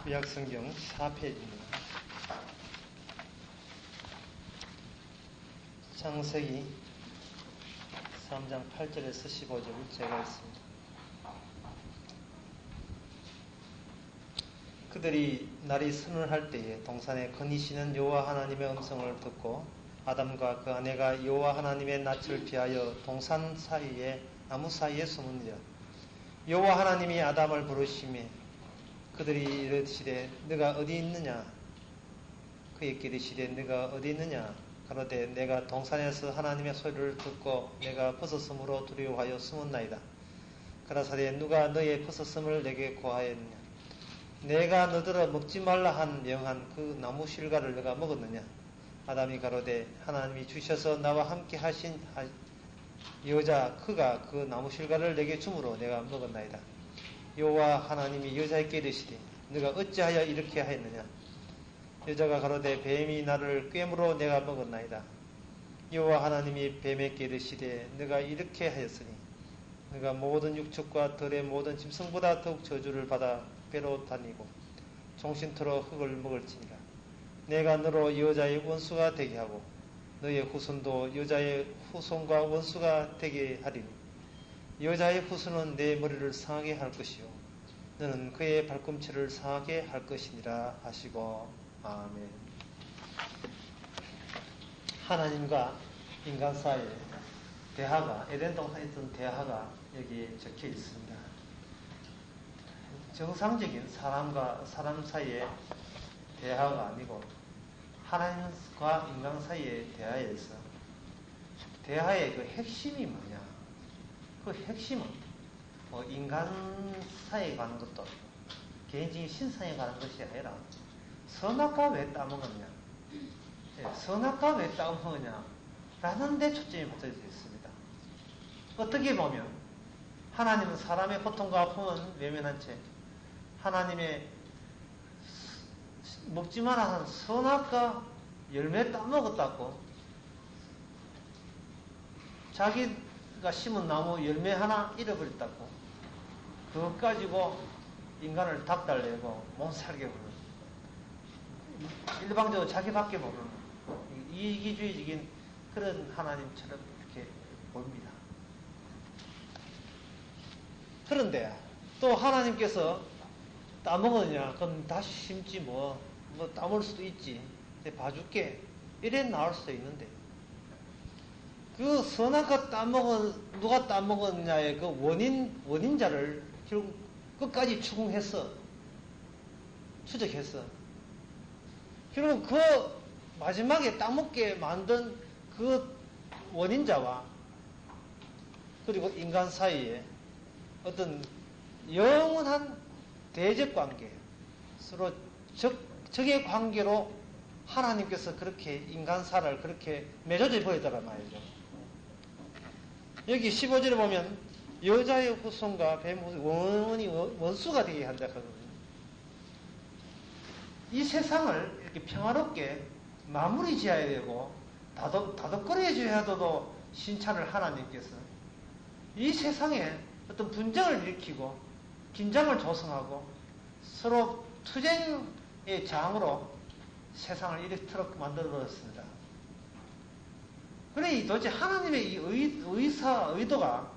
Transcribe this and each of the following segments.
구약성경 4페이지입니다. 창세기 3장 8절에서 15절을 제가 했습니다. 그들이 날이 서늘할 때에 동산에 거니시는 여호와 하나님의 음성을 듣고 아담과 그 아내가 여호와 하나님의 낯을 피하여 동산 사이에 나무 사이에 숨은지라. 여호와 하나님이 아담을 부르시매 그들이 이르시되 너가 어디 있느냐? 그에게 이르시되 너가 어디 있느냐? 가로되 내가 동산에서 하나님의 소리를 듣고 내가 벗었으므로 두려워하여 숨었나이다. 가라사대 누가 너의 벗었음을 내게 고하였느냐? 내가 너더러 먹지 말라 한 명한 그 나무 실과를 너가 먹었느냐? 아담이 가로되 하나님이 주셔서 나와 함께 하신 여자 그가 그 나무 실과를 내게 주므로 내가 먹었나이다. 여호와 하나님이 여자에게 이르시되 너가 어찌하여 이렇게 하였느냐? 여자가 가로되 뱀이 나를 꿰물어 내가 먹었나이다. 여호와 하나님이 뱀에게 이르시되 너가 이렇게 하였으니 너가 모든 육축과 들의 모든 짐승보다 더욱 저주를 받아 꾀로 다니고 종신토록 흙을 먹을지니라. 내가 너로 여자의 원수가 되게 하고 너의 후손도 여자의 후손과 원수가 되게 하리니 여자의 후손은 내 머리를 상하게 할 것이요 너는 그의 발꿈치를 상하게 할 것이니라 하시고 아멘. 하나님과 인간 사이의 대화가 에덴 동산에 있던 대화가 여기에 적혀 있습니다. 정상적인 사람과 사람 사이의 대화가 아니고 하나님과 인간 사이의 대화에서 대화의 그 핵심이 뭐냐? 그 핵심은 인간 사이에 관한 것도 개인적인 신상에 관한 것이 아니라 선악과 왜 따먹었냐? 선악과 왜 따먹었냐? 라는 데 초점이 맞춰져 있습니다. 어떻게 보면 하나님은 사람의 고통과 아픔은 외면한 채 하나님의 먹지 마라 한 선악과 열매 따먹었다고 자기가 심은 나무 열매 하나 잃어버렸다고 그것 가지고 인간을 닥달내고 못살게 부르는 일방적으로 자기밖에 모르는 이기주의적인 그런 하나님처럼 이렇게 보입니다. 그런데 또 하나님께서 따먹었냐? 그럼 다시 심지 뭐 따먹을 수도 있지. 봐줄게. 이래 나올 수도 있는데 그 선악과 누가 따먹었냐의 그 원인자를 결국 끝까지 추궁했어. 추적했어. 결국 그 마지막에 따먹게 만든 그 원인자와 그리고 인간 사이에 어떤 영원한 대적 관계, 서로 적의 관계로 하나님께서 그렇게 인간사를 그렇게 맺어져 보이더란 말이죠. 여기 15절에 보면 여자의 후손과 뱀 후손이 원수가 되게 한다 하거든요. 이 세상을 이렇게 평화롭게 마무리 지어야 되고 다독거려 줘야 해도 신차를 하나님께서 이 세상에 어떤 분쟁을 일으키고 긴장을 조성하고 서로 투쟁의 장으로 세상을 이렇게 만들어버렸습니다. 그래 도대체 하나님의 이 의도가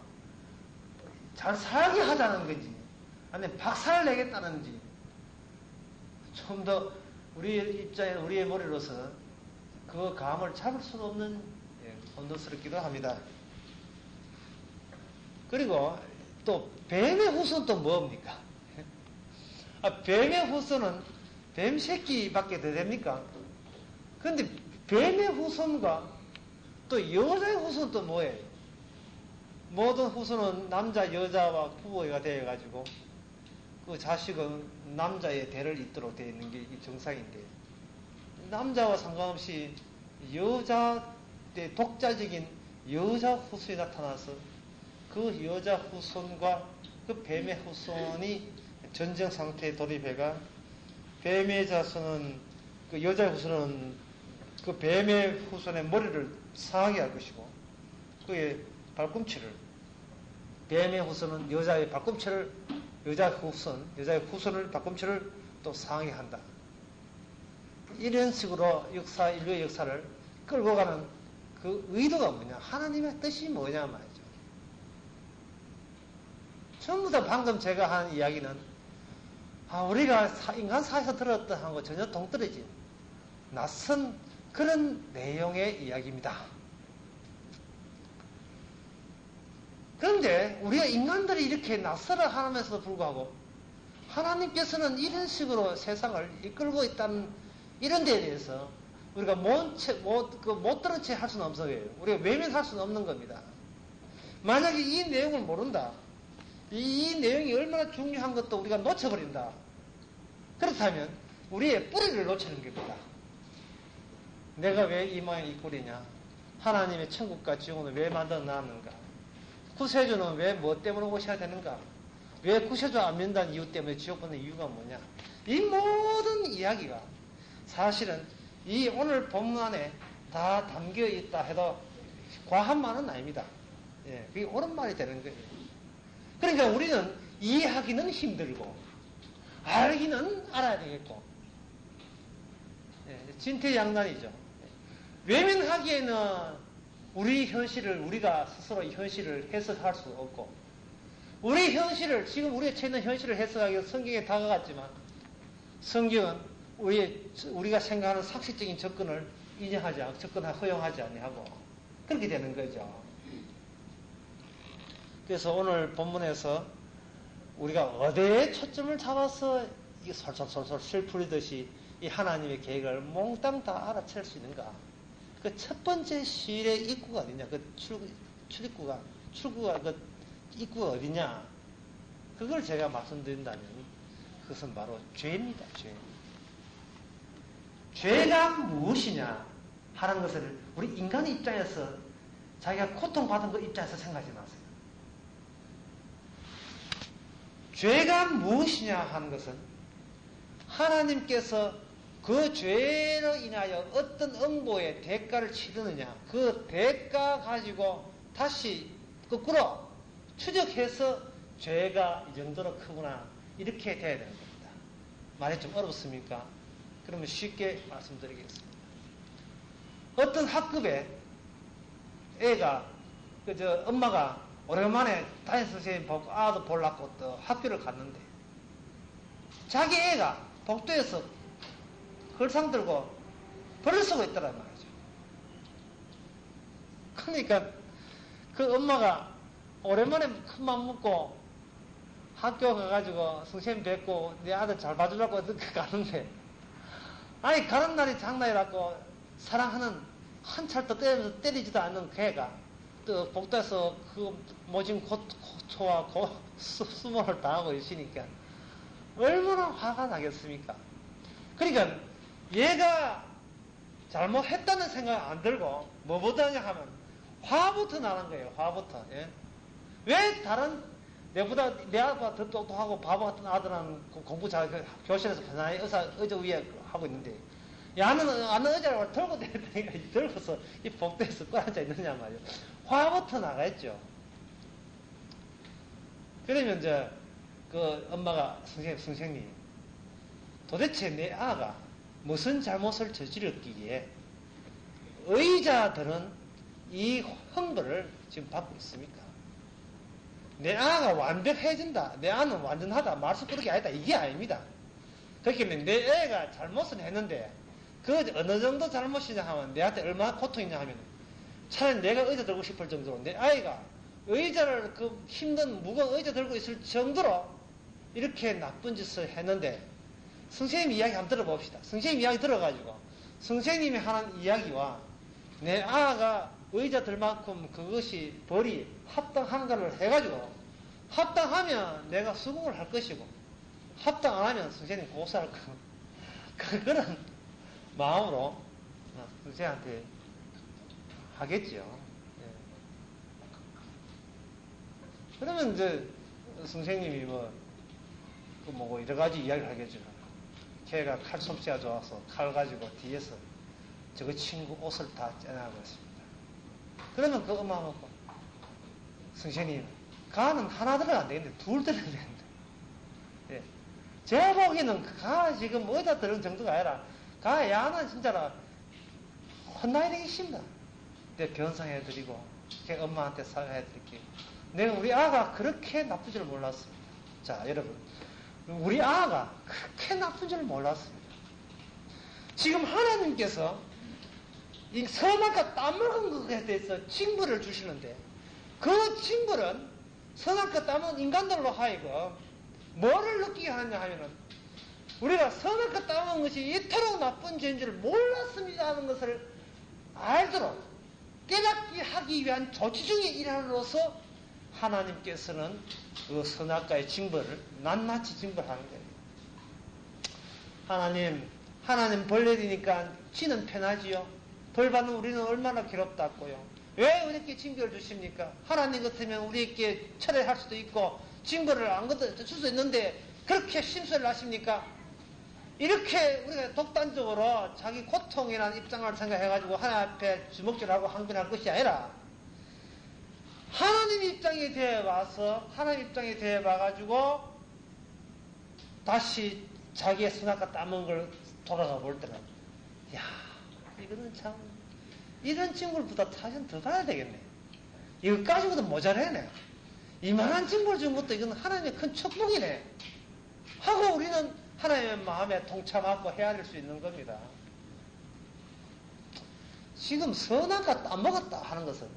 잘 살게 하자는 건지 아니면 박살을 내겠다는지 좀 더 우리의 입장에 우리의 머리로서 그 감을 잡을 수도 없는 혼돈스럽기도 합니다. 그리고 또 뱀의 후손은 또 뭡니까? 뱀의 후손은 뱀 새끼밖에 더 됩니까? 근데 뱀의 후손과 또 여자의 후손은 또 뭐예요? 모든 후손은 남자 여자와 부부가 되어가지고 그 자식은 남자의 대를 잇도록 되어 있는 게 정상인데 남자와 상관없이 여자의 독자적인 여자 후손이 나타나서 그 여자 후손과 그 뱀의 후손이 전쟁 상태에 돌입해가 뱀의 자손은 그 여자의 후손은 그 뱀의 후손의 머리를 상하게 할 것이고 그의 발꿈치를 뱀의 후손은 여자의 후손을 발꿈치를 또 상회한다. 이런 식으로 인류의 역사를 끌고 가는 그 의도가 뭐냐? 하나님의 뜻이 뭐냐 말이죠. 전부 다 방금 제가 한 이야기는 우리가 인간 사회에서 들었던 하고 전혀 동떨어진 낯선 그런 내용의 이야기입니다. 그런데 우리가 인간들이 이렇게 낯설어 하면서도 불구하고 하나님께서는 이런 식으로 세상을 이끌고 있다는 이런 데에 대해서 우리가 못 들은 채 할 수는 없어요. 우리가 외면할 수는 없는 겁니다. 만약에 이 내용을 모른다. 이 내용이 얼마나 중요한 것도 우리가 놓쳐버린다. 그렇다면 우리의 뿌리를 놓치는 겁니다. 내가 왜 이 모양 이 꼴이냐? 하나님의 천국과 지옥은 왜 만들어 놨는가? 구세주는 왜 뭐 때문에 오셔야 되는가? 왜 구세주 안 믿는다는 이유 때문에 지옥 받는 이유가 뭐냐? 이 모든 이야기가 사실은 이 오늘 본문 안에 다 담겨 있다 해도 과한 말은 아닙니다. 예, 그게 옳은 말이 되는 거예요. 그러니까 우리는 이해하기는 힘들고 알기는 알아야 되겠고 진퇴양난이죠. 외면하기에는 우리 현실을 우리가 스스로 현실을 해석할 수 없고 우리 현실을 지금 우리가 처해 있는 현실을 해석하기 위해서 성경에 다가갔지만 성경은 우리가 생각하는 상식적인 접근을 허용하지 아니하고 그렇게 되는 거죠. 그래서 오늘 본문에서 우리가 어디에 초점을 잡아서 이 솔솔솔솔 슬프리듯이 이 하나님의 계획을 몽땅 다 알아챌 수 있는가? 그 첫 번째 시일의 입구가 어디냐? 그 출입구가 그 입구가 어디냐? 그걸 제가 말씀드린다면 그것은 바로 죄입니다. 죄. 죄가 무엇이냐 하는 것을 우리 인간의 입장에서 자기가 고통받은 그 입장에서 생각하지 마세요. 죄가 무엇이냐 하는 것은 하나님께서 그 죄로 인하여 어떤 응보의 대가를 치르느냐 그 대가 가지고 다시 거꾸로 추적해서 죄가 이 정도로 크구나 이렇게 돼야 되는 겁니다. 말이 좀 어렵습니까? 그러면 쉽게 말씀드리겠습니다. 어떤 학급에 애가 엄마가 오랜만에 담임 선생님 보고 아도 보려고 또 학교를 갔는데 자기 애가 복도에서 걸상 들고 벌을 쓰고 있더란 말이죠. 그러니까 그 엄마가 오랜만에 큰맘 먹고 학교 가가지고 선생님 뵙고 내 아들 잘 봐주려고 가는데 아니 가는 날이 장날이라고 사랑하는 한 찰도 때리지도 않는 그 애가 또 복도에서 그 모진 고초와 수모를 당하고 있으니까 얼마나 화가 나겠습니까? 그러니까 얘가 잘못했다는 생각 안 들고 뭐보다냐 하면 화부터 나는 거예요. 화부터. 예? 왜 다른 내보다 내 아빠가 더 똑똑하고 바보 같은 아들은 공부 잘 교실에서 편안히 의자 위에 하고 있는데 야는 아는 의자를 들고 다니니까 들고서 이 복도에서 끌어앉아 있느냐 말이에요. 화부터 나가있죠. 그러면 이제 그 엄마가 선생님 도대체 내 아가 무슨 잘못을 저질렀기에 의자들은 이 형벌을 지금 받고 있습니까? 내 아가 완벽해진다. 내 아는 완전하다. 말수 그렇게 아니다. 이게 아닙니다. 그렇기 때문에 내 애가 잘못을 했는데 그 어느 정도 잘못이냐 하면 내한테 얼마나 고통이냐 하면 차라리 내가 의자 들고 싶을 정도로 내 아이가 의자를 그 힘든 무거운 의자 들고 있을 정도로 이렇게 나쁜 짓을 했는데 선생님 이야기 한번 들어봅시다. 선생님 이야기 들어가지고 선생님이 하는 이야기와 내 아가 의자 들 만큼 그것이 벌이 합당한가를 해가지고 합당하면 내가 수긍을 할 것이고 합당 안 하면 선생님 고소할 거 그런 마음으로 선생님한테 하겠죠. 네. 그러면 이제 선생님이 뭐 여러 가지 이야기를 하겠죠. 걔가 칼솜씨가 좋아서 칼 가지고 뒤에서 저거 친구 옷을 다 째나고 있습니다. 그러면 그 엄마 먹고 선생님 가는 하나 들어가 안 되겠는데 둘 들어야 되는데 예. 제가 보기에는 가 지금 어디다 들은 정도가 아니라 가 야는 진짜로 혼나야 되겠습니다. 내가 변상해드리고 제가 엄마한테 사과해드릴게요. 내가 우리 아가 그렇게 나쁜 줄 몰랐습니다. 자 여러분, 우리 아가 그렇게 나쁜 줄 몰랐습니다. 지금 하나님께서 이 선악과 따먹은 것에 대해서 징벌을 주시는데, 그 징벌은 선악과 따먹은 인간들로 하여금 뭐를 느끼게 하냐 하면은, 우리가 선악과 따먹은 것이 이토록 나쁜 죄인 줄 몰랐습니다 하는 것을 알도록 깨닫게 하기 위한 조치 중에 일환으로서 하나님께서는 그 선악과의 징벌을 낱낱이 징벌하는 거예요. 하나님 벌 내리니까 지는 편하지요. 벌 받는 우리는 얼마나 괴롭다고요. 왜 이렇게 징벌을 주십니까? 하나님 같으면 우리에게 철회할 수도 있고 징벌을 안 줄 수도 있는데 그렇게 심술을 하십니까? 이렇게 우리가 독단적으로 자기 고통이라는 입장을 생각해가지고 하나님 앞에 주먹질하고 항변할 것이 아니라, 하나님 입장에 대해 와서 하나님 입장에 대해 와가지고 다시 자기의 선악과 따먹은 걸 돌아가 볼 때는, 야, 이거는 참, 이런 징벌보다 사실 더 봐야 되겠네. 이거 가지고도 모자라네. 이만한 징벌 준 것도 이건 하나님의 큰 축복이네 하고 우리는 하나님의 마음에 동참하고 헤아릴 수 있는 겁니다. 지금 선악과 따먹었다 하는 것은,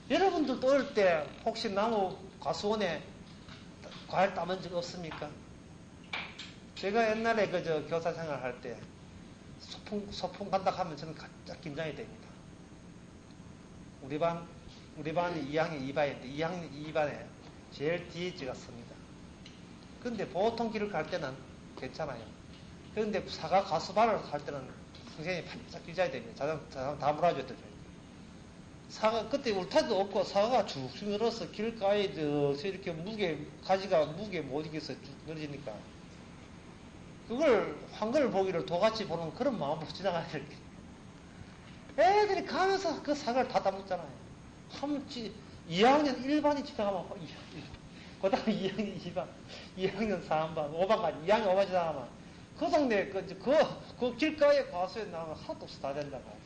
여러분들도 어릴 때 혹시 나무 과수원에 과일 따먹은 적 없습니까? 제가 옛날에 교사 생활할 때 소풍 간다 하면 저는 가장 긴장이 됩니다. 우리 반이 2학년 2반인데 2학년 2반에 제일 뒤에 제가 섭니다. 근데 보통 길을 갈 때는 괜찮아요. 그런데 사과 가수발을 할 때는 선생님이 반짝 뛰어야 됩니다. 자장 다 몰아줘야 돼요. 그때 울타리도 없고 사과가 쭉쭉 늘어서 길가에 이렇게 가지가 무게 못 이겨서 쭉 늘어지니까, 그걸 한글 보기를 도같이 보는 그런 마음으로 지나가야 될 게. 애들이 가면서 그 사과를 다 따먹잖아요. 2학년 1반이 지나가면, 그 다음에 2학년 2반, 2학년 3반, 5반까지, 2학년 5반 지나가면, 그 동네, 그 길가에 과수에 나가면 하나도 없어 다 된다고 하죠.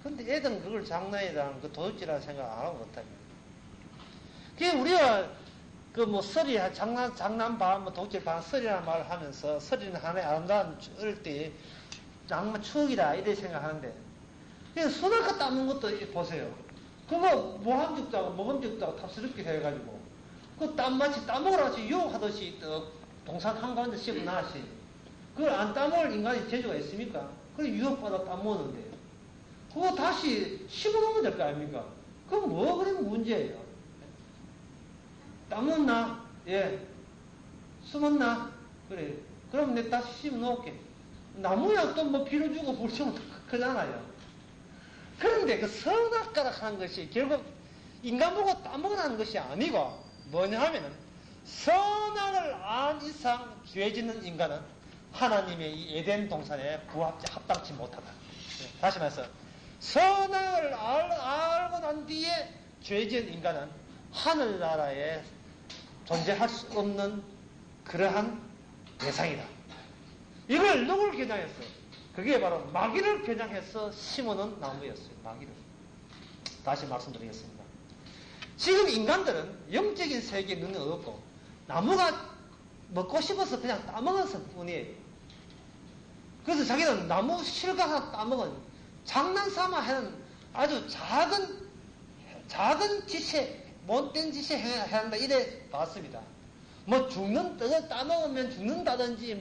근데 애들은 그걸 장난이라는 그 도둑질이라는 생각 안 하고 그렇다면. 그게 우리가 설이, 장난 반, 도둑질 반, 설이라는 말을 하면서, 설이는 하나의 아름다운 어릴 때 장만 추억이다 이렇게 생각하는데, 그냥 선악과 따먹는 것도 보세요. 그거 모함죽도 하고 먹음죽도 하고 탑스럽게 해가지고 그 마치 따먹으라고 유혹하듯이 동산 한가운데 씹어놔시, 그걸 안 따먹을 인간이 재주가 있습니까? 그걸 유혹받아 따먹었는데 그거 다시 씹어놓으면 될 거 아닙니까? 그건 뭐 그러면 문제예요. 따먹나? 예. 숨었나? 그래. 그럼 내가 다시 씹어놓을게. 나무야 또 뭐 비료 주고 물 주면 크잖아요. 그런데 그 선악과라 하는 것이 결국 인간 보고 따먹으라는 것이 아니고 뭐냐 하면은, 선악을 안 이상 죄 짓는 인간은 하나님의 이 에덴 동산에 합당치 못하다. 다시 말해서 선악을 알고 난 뒤에 죄 지은 인간은 하늘나라에 존재할 수 없는 그러한 대상이다. 이걸 누굴 겨냥했어요? 그게 바로 마귀를 겨냥해서 심어놓은 나무였어요. 마귀를. 다시 말씀드리겠습니다. 지금 인간들은 영적인 세계에 눈이 없고 나무가 먹고 싶어서 그냥 따먹었을 뿐이에요. 그래서 자기는 나무 실과 하나 따먹은 장난삼아 하는 아주 작은 짓에, 못된 짓에 해야 한다 이래 봤습니다. 뭐 죽는 떡을 따먹으면 죽는다든지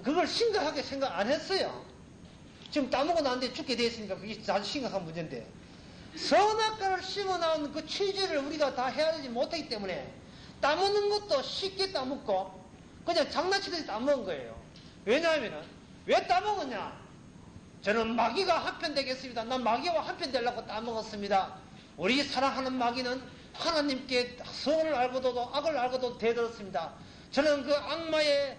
그걸 심각하게 생각 안 했어요. 지금 따먹고 나는데 죽게 되었으니까 그게 아주 심각한 문제인데, 선악과를 심어나온 그 취지를 우리가 다 헤아리지 못하기 때문에 따먹는 것도 쉽게 따먹고 그냥 장난치듯이 따먹은 거예요. 왜냐하면 왜 따먹었냐? 저는 마귀가 한편되겠습니다. 난 마귀와 한편되려고 따먹었습니다. 우리 사랑하는 마귀는 하나님께 선을 알고도 악을 알고도 대들었습니다. 저는 그 악마의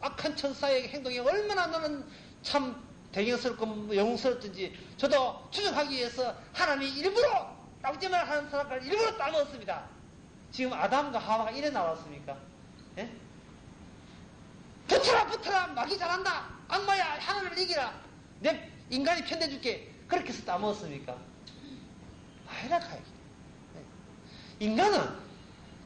악한 천사의 행동이 얼마나 나는 참 대경스럽고 영웅스럽든지 저도 추적하기 위해서 하나님이 일부러 따지말 하는 사람을 일부러 따먹었습니다. 지금 아담과 하와가 이래 나왔습니까? 예? 붙어라 붙어라 마귀 잘한다 악마야 하나님을 이기라 내 인간이 편내줄게 그렇게 해서 따먹었습니까? 아니라 카이. 인간은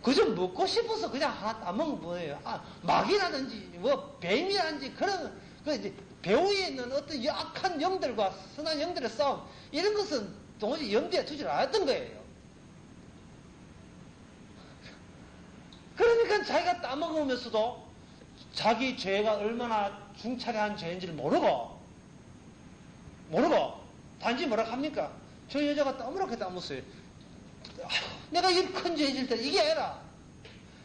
그저 먹고 싶어서 그냥 하나 따먹은 거예요. 마귀라든지 뭐 뱀이라든지 그런 그 배후에 있는 어떤 악한 영들과 선한 영들의 싸움 이런 것은 도무지 염두에 두질 않았던 거예요. 그러니까 자기가 따먹으면서도 자기 죄가 얼마나 중차례한 죄인지를 모르고 단지 뭐라 합니까? 저 여자가 따먹으라고 따먹었어요. 내가 이 큰 죄질 때 이게 아니라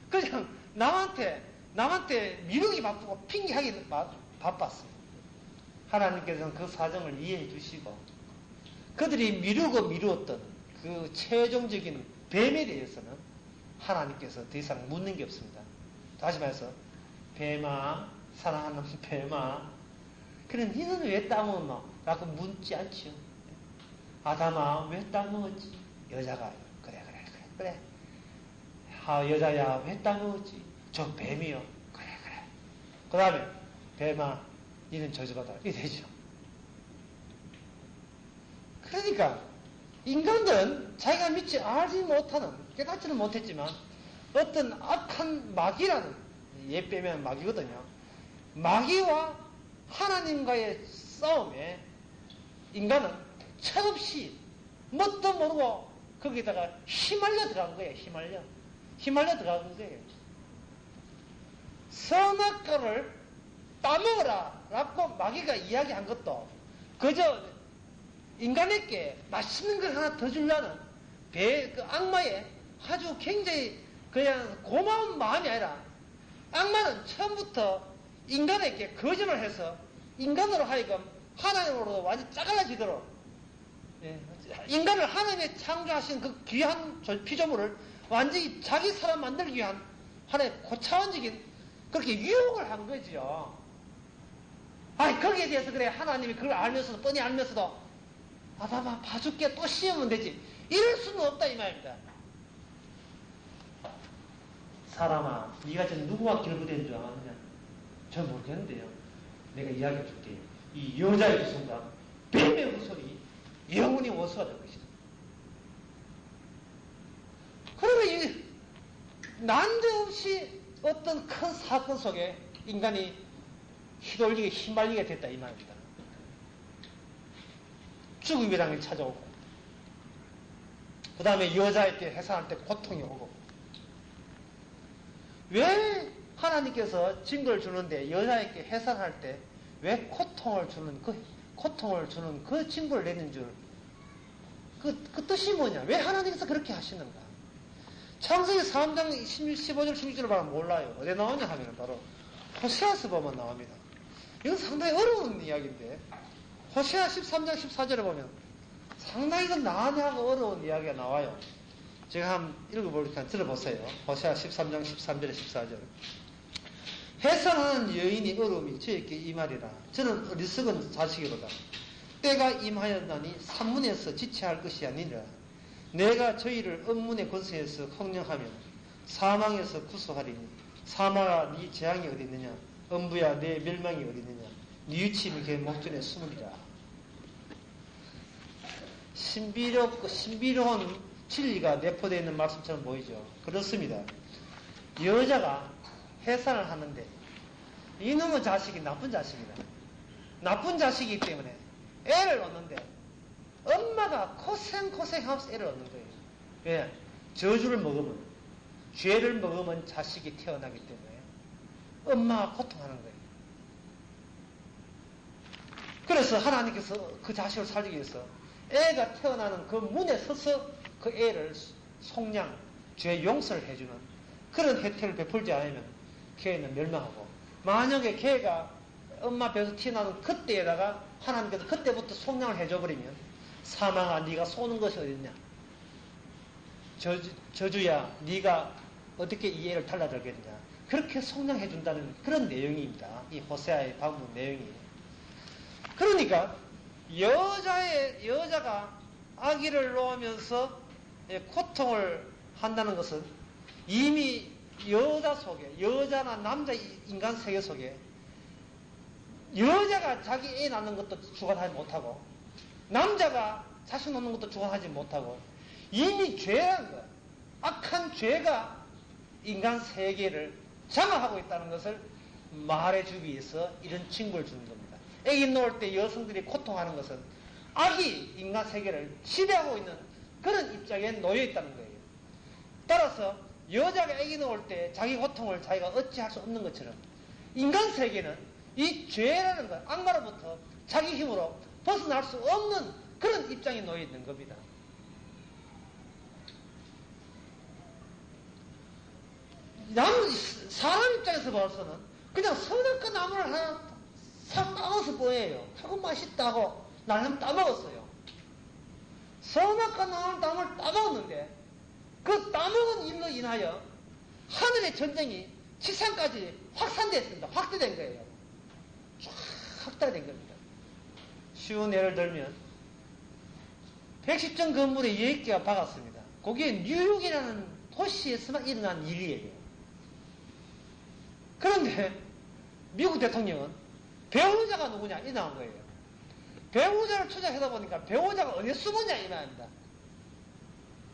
그냥 남한테 미루기 바쁘고 핑계하기 바빴어요. 하나님께서는 그 사정을 이해해 주시고 그들이 미루었던 그 최종적인 뱀에 대해서는 하나님께서 더 이상 묻는 게 없습니다. 다시 말해서 뱀아 사랑하는 뱀아 그래 니는 왜 따먹었노? 라고 묻지 않지요. 아담아 왜 따먹었지? 여자가 그래 여자야 왜 따먹었지? 저 뱀이요. 그래 그 다음에 뱀아 니는 저주받아 이게 되죠. 그러니까 인간들은 자기가 알지 못하는 깨닫지는 못했지만 어떤 악한 마귀라는 얘 빼면 마귀거든요. 마귀와 하나님과의 싸움에 인간은 철없이 뭣도 모르고 거기다가 휘말려 들어간 거예요. 휘말려 들어간 거예요. 선악과를 따먹어라 라고 마귀가 이야기한 것도 그저 인간에게 맛있는 걸 하나 더 주려는 그 악마의 아주 굉장히 그냥 고마운 마음이 아니라 악마는 처음부터 인간에게 거짓을 해서 인간으로 하여금 하나님으로 완전히 짜갈라지도록 인간을 하나님의 창조하신 그 귀한 피조물을 완전히 자기 사람 만들기 위한 하나의 고차원적인 그렇게 유혹을 한 거지요. 거기에 대해서 그래 하나님이 그걸 알면서도 뻔히 알면서도 아담아 봐줄게 또 씌우면 되지 이럴 수는 없다 이 말입니다. 사람아 네가 지금 누구와 결부된 줄 아느냐? 전 모르겠는데요. 내가 이야기해 줄게요. 이 여자의 그 순간 뱀의 그 소리 영원히 원수가 될 것이다. 그러면 난데없이 어떤 큰 사건 속에 인간이 휘말리게 됐다 이 말입니다. 죽음이라는 게 찾아오고 그 다음에 여자에게 해산할 때 고통이 오고 왜 하나님께서 증거를 주는데 여자에게 해산할 때 왜 고통을 주는 그 증거를 내는 줄 그 뜻이 뭐냐? 왜 하나님께서 그렇게 하시는가? 창세기 3장 15절 16절을 보면 몰라요. 어디에 나오냐 하면 바로 호세아서 보면 나옵니다. 이건 상당히 어려운 이야기인데 호세아 13장 14절에 보면 상당히 그 난해하고 어려운 이야기가 나와요. 제가 한번 읽어보니까 들어보세요. 호세아 13장 13절에 14절. 해산하는 여인이 어려움이 저에게 이 말이라. 저는 어리석은 자식이로다. 때가 임하였나니 산문에서 지체할 것이 아니라 내가 저희를 업문의 권세에서 형령하며 사망에서 구속하리니 사망아 네 재앙이 어디 있느냐? 엄부야 내 멸망이 어디 있느냐? 네 유침이 그 목전에 숨으리라. 신비로운 진리가 내포되어 있는 말씀처럼 보이죠. 그렇습니다. 여자가 해산을 하는데 이놈의 자식이 나쁜 자식이다. 나쁜 자식이기 때문에 애를 얻는데 엄마가 고생하면서 애를 얻는 거예요. 왜? 저주를 먹으면 죄를 먹으면 자식이 태어나기 때문에 엄마가 고통하는 거예요. 그래서 하나님께서 그 자식을 살리기 위해서 애가 태어나는 그 문에 서서 그 애를 속량, 죄 용서를 해주는 그런 혜택을 베풀지 않으면 걔는 멸망하고 만약에 걔가 엄마 배에서 튀어나오는 그때에다가 하나님께서 그때부터 속량을 해줘버리면 사망아 네가 쏘는 것이 어딨냐? 저주야 네가 어떻게 이 애를 달라들겠냐? 그렇게 속량해준다는 그런 내용입니다. 이 호세아의 방문 내용이. 그러니까 여자가 아기를 놓으면서 고통을 한다는 것은 이미 여자나 남자 인간 세계 속에 여자가 자기 애 낳는 것도 주관하지 못하고 남자가 자식 낳는 것도 주관하지 못하고 이미 죄라는 거야. 악한 죄가 인간 세계를 장악하고 있다는 것을 말해주기 위해서 이런 징벌을 주는 겁니다. 애기 놓을 때 여성들이 고통하는 것은 악이 인간 세계를 지배하고 있는 그런 입장에 놓여 있다는 거예요. 따라서 여자가 애기 놓을 때 자기 고통을 자기가 어찌할 수 없는 것처럼 인간 세계는 이 죄라는 것, 악마로부터 자기 힘으로 벗어날 수 없는 그런 입장에 놓여 있는 겁니다. 사람 입장에서 봐서는 그냥 선악과 나무를 하나 싹 따먹어서 뭐예요? 하고 맛있다고 나름 따먹었어요. 선악과 나무를 따먹었는데 그 따먹은 일로 인하여 하늘의 전쟁이 지상까지 확산됐습니다. 확대된 거예요. 쫙 확대된 겁니다. 쉬운 예를 들면 110층 건물에 10개가 박았습니다. 거기에 뉴욕이라는 도시에서만 일어난 일이에요. 그런데 미국 대통령은 배우자가 누구냐 이 나온 거예요. 배우자를 추적하다 보니까 배우자가 어디에 숨었냐 이 말입니다.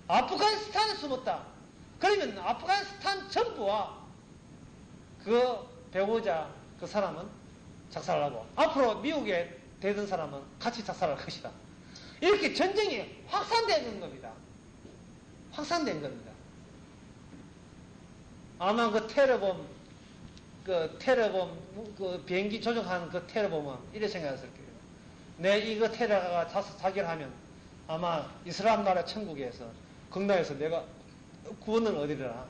아프가니스탄에 숨었다. 그러면 아프가니스탄 정부와 그 배우자 그 사람은 작살을 하고 앞으로 미국에 되던 사람은 같이 작살할 것이다. 이렇게 전쟁이 확산되는 겁니다. 확산된 겁니다. 아마 그 테러범 그 비행기 조종하는 그 테러범은 이래 생각했을 거예요. 내 이거 테러가 자결하면 아마 이슬람 나라 천국에서 극락에서 내가 구원을 얻으리라.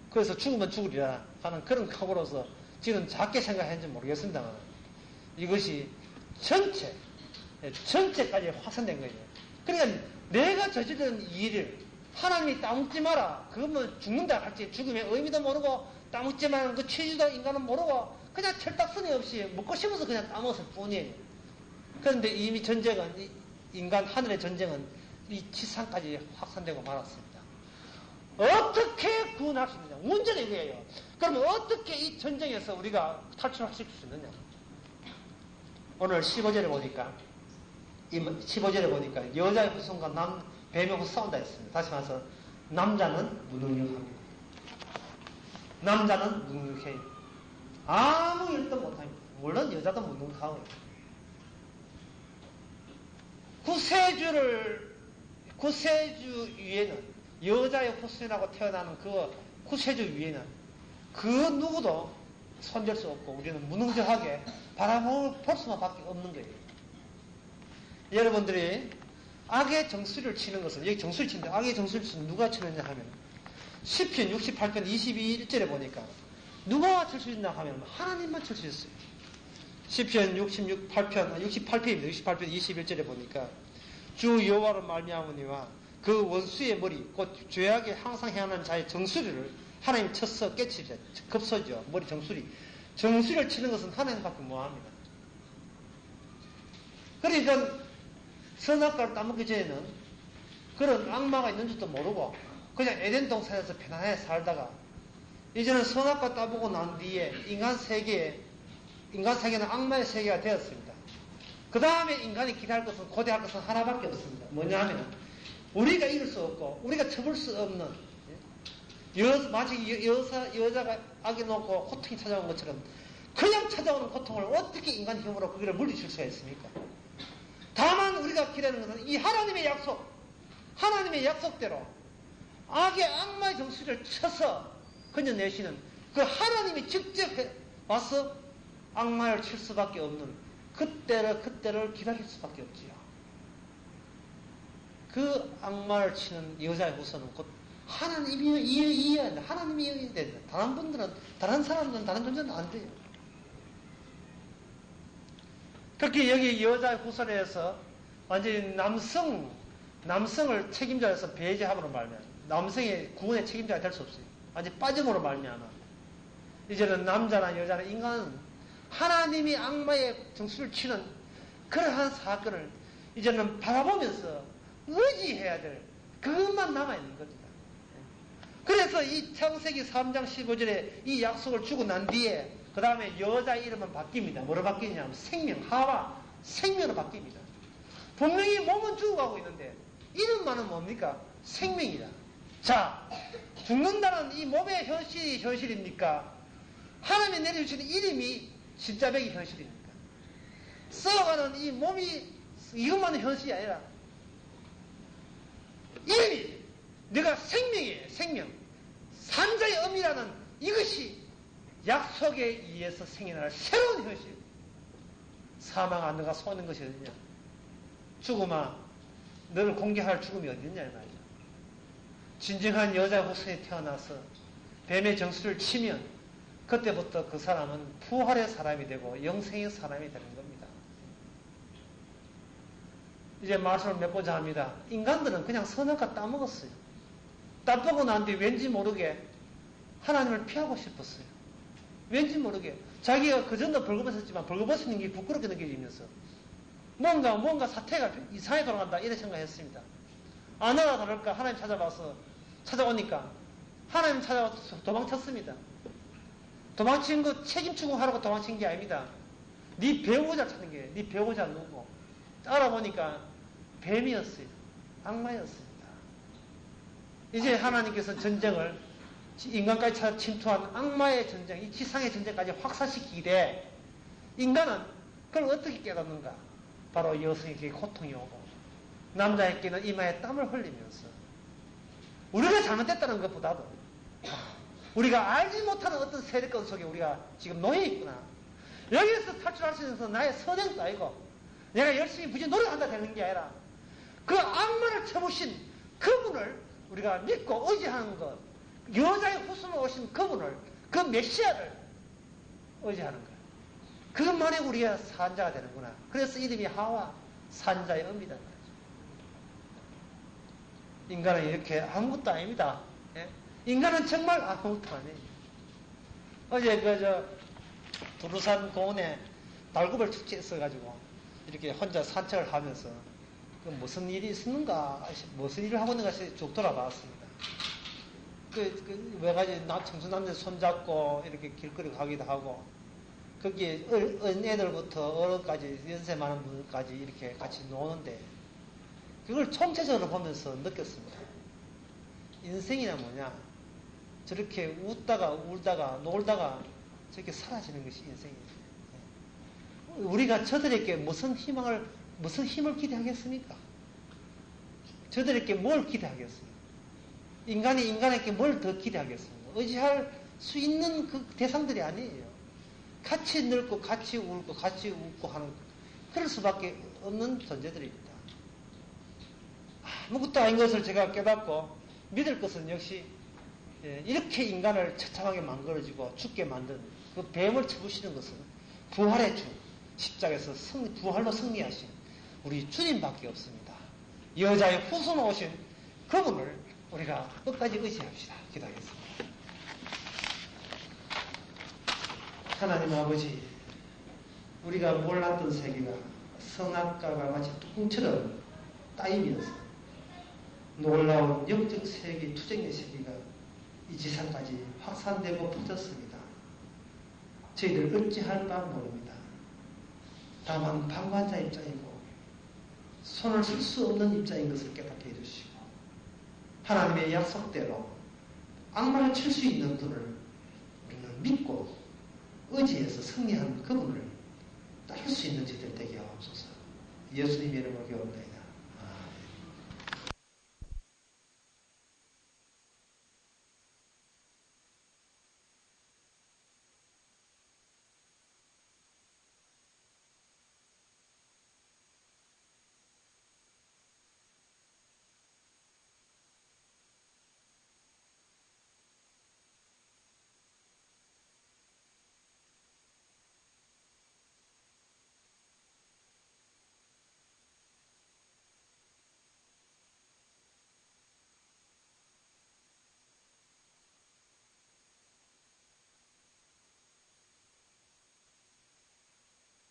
그래서 죽으면 죽으리라 하는 그런 각오로서 지금 작게 생각했는지 모르겠습니다만 이것이 전체까지 확산된 거예요. 그러니까 내가 저지른 일을 하나님이 따먹지 마라. 그러면 죽는다 할지 죽음의 의미도 모르고 따먹지 마라는 그 취지도 인간은 모르고 그냥 철딱서니 없이 먹고 싶어서 그냥 따먹었을 뿐이에요. 그런데 이미 전쟁은 인간 하늘의 전쟁은 이 지상까지 확산되고 말았습니다. 어떻게 구원할 수 있느냐? 문제는 이거예요. 그러면 어떻게 이 전쟁에서 우리가 탈출하실 수 있느냐? 오늘 15절에 보니까 여자의 후손과 배명후 싸운다 했습니다. 다시 말해서 남자는 무능력합니다. 남자는 무능력해요. 아무 일도 못합니다. 물론 여자도 무능하고요. 구세주 위에는 여자의 후손이라고 태어나는 그 구세주 위에는 그 누구도 손댈 수 없고 우리는 무능력하게 바라볼 수만밖에 없는 거예요. 여러분들이 악의 정수리를 치는 것은 여기 정수리 치는데 악의 정수리를 치는 누가 치느냐 하면 시편 68편 22절에 보니까 누가 칠 수 있나 하면 하나님만 칠 수 있어요. 시편 68편입니다. 68편 21절에 보니까 주 여호와로 말미암으니와 그 원수의 머리 곧 죄악에 항상 행하는 자의 정수리를 하나님 쳐서 깨치죠. 급소죠. 머리 정수리를 치는 것은 하나님밖에 못합니다. 그러니까 선악과를 따먹기 전에는 그런 악마가 있는 줄도 모르고 그냥 에덴 동산에서 편안하게 살다가 이제는 선악과 따보고 난 뒤에 인간 세계는 악마의 세계가 되었습니다. 그 다음에 인간이 고대할 것은 하나밖에 없습니다. 뭐냐 하면 우리가 이길 수 없고 우리가 쳐볼 수 없는 마치 여자가 아기 놓고 고통이 찾아온 것처럼 그냥 찾아오는 고통을 어떻게 인간 힘으로 거기를 물리칠 수가 있습니까? 다만 우리가 기대하는 것은 이 하나님의 약속대로 악마의 정수리를 쳐서 건져내시는 그 하나님이 직접 와서 악마를 칠 수밖에 없는 그때를 기다릴 수밖에 없지요. 그 악마를 치는 여자의 후손은 곧 하나님이 이해해야 된다. 하나님이 이해해야 된다. 다른 사람들은 다른 존재는 안 돼요. 특히 여기 여자의 후손에서 완전히 남성을 책임자로서 배제함으로 말미암아 남성의 구원의 책임자가 될 수 없어요. 완전히 빠짐으로 말미암아 이제는 남자나 여자나 인간은 하나님이 악마의 정수를 치는 그러한 사건을 이제는 바라보면서 의지해야 될 그것만 남아있는 겁니다. 그래서 이 창세기 3장 15절에 이 약속을 주고 난 뒤에 그 다음에 여자 이름은 바뀝니다. 뭐로 바뀌냐면 생명, 하와, 생명으로 바뀝니다. 분명히 몸은 죽어가고 있는데 이름만은 뭡니까? 생명이다. 자, 죽는다는 이 몸의 현실이 현실입니까? 하나님이 내려주시는 이름이 십자백이 현실입니까? 썩어가는 이 몸이 이것만은 현실이 아니라 이름이 내가 생명이에요. 생명. 산자의 의미라는 이것이 약속에 의해서 생겨날 새로운 현실. 사망 안 너가 쏘는 것이 어디냐? 죽음아, 너를 공개할 죽음이 어디냐 이 말이죠. 진정한 여자 후손이 태어나서 뱀의 정수를 치면 그때부터 그 사람은 부활의 사람이 되고 영생의 사람이 되는 겁니다. 이제 말씀을 맺고자 합니다. 인간들은 그냥 선악과 따먹었어요. 따먹고 난 뒤에 왠지 모르게 하나님을 피하고 싶었어요. 왠지 모르게 자기가 그전도 벌거벗었지만 벌거벗는 게 부끄럽게 느껴지면서 뭔가 사태가 이상하게 돌아간다 이렇게 생각했습니다. 아나라 다를까 하나님 찾아오니까 하나님 찾아와서 도망쳤습니다. 도망친 거 책임지고 하라고 도망친 게 아닙니다. 네 배우자 찾는 게 네 배우자 누구? 알아보니까 뱀이었어요. 악마였습니다. 이제 하나님께서 전쟁을 인간까지 침투한 악마의 전쟁, 이 지상의 전쟁까지 확산시키되 인간은 그걸 어떻게 깨닫는가? 바로 여성에게 고통이 오고 남자에게는 이마에 땀을 흘리면서 우리가 잘못됐다는 것보다도 우리가 알지 못하는 어떤 세력권 속에 우리가 지금 놓여 있구나. 여기에서 탈출할 수 있는 것은 나의 선행도 아니고 내가 열심히 무지 노력한다 되는 게 아니라 그 악마를 쳐부신 그분을 우리가 믿고 의지하는 것, 여자의 후손으로 오신 그분을, 그 메시아를 의지하는 거예요. 그것만에 우리가 산자가 되는구나. 그래서 이름이 하와, 산자의 의미다. 인간은 이렇게 아무것도 아닙니다. 예? 인간은 정말 아무것도 아니에요. 어제 두루산 공원에 달구벌 축제 있어가지고 이렇게 혼자 산책을 하면서 무슨 일이 있었는가, 무슨 일을 하고 있는가 쭉 돌아봤습니다. 외가지 청순 남자 손잡고 이렇게 길거리 가기도 하고 거기에 애들부터 어른까지 연세 많은 분까지 이렇게 같이 노는데 그걸 총체적으로 보면서 느꼈습니다. 인생이란 뭐냐? 저렇게 웃다가 울다가 놀다가 저렇게 사라지는 것이 인생이에요. 우리가 저들에게 무슨 힘을 기대하겠습니까? 저들에게 뭘 기대하겠습니까? 인간이 인간에게 뭘 더 기대하겠습니까? 의지할 수 있는 그 대상들이 아니에요. 같이 늙고 같이 울고 같이 웃고 하는 그럴 수밖에 없는 존재들입니다. 아무것도 아닌 것을 제가 깨닫고 믿을 것은 역시 이렇게 인간을 처참하게 만들어지고 죽게 만든 그 뱀을 쳐부시는 것은 부활의 주, 십자가에서 부활로 승리하신 우리 주님밖에 없습니다. 여자의 후손으로 오신 그분을 우리가 끝까지 의지합시다. 기도하겠습니다. 하나님 아버지, 우리가 몰랐던 세계가 성악가가 마치 똥처럼 따이면서 놀라운 영적 세계, 투쟁의 세계가 이 지상까지 확산되고 퍼졌습니다. 저희들 어찌할 바 모릅니다. 다만 방관자 입장이고 손을 쓸 수 없는 입장인 것을 깨닫게 해주시고 하나님의 약속대로 악마를 칠 수 있는 분을 우리는 믿고 의지해서 승리한 그분을 따를 수 있는 저희들 되게 하옵소서. 예수님의 이름으로 기도합니다.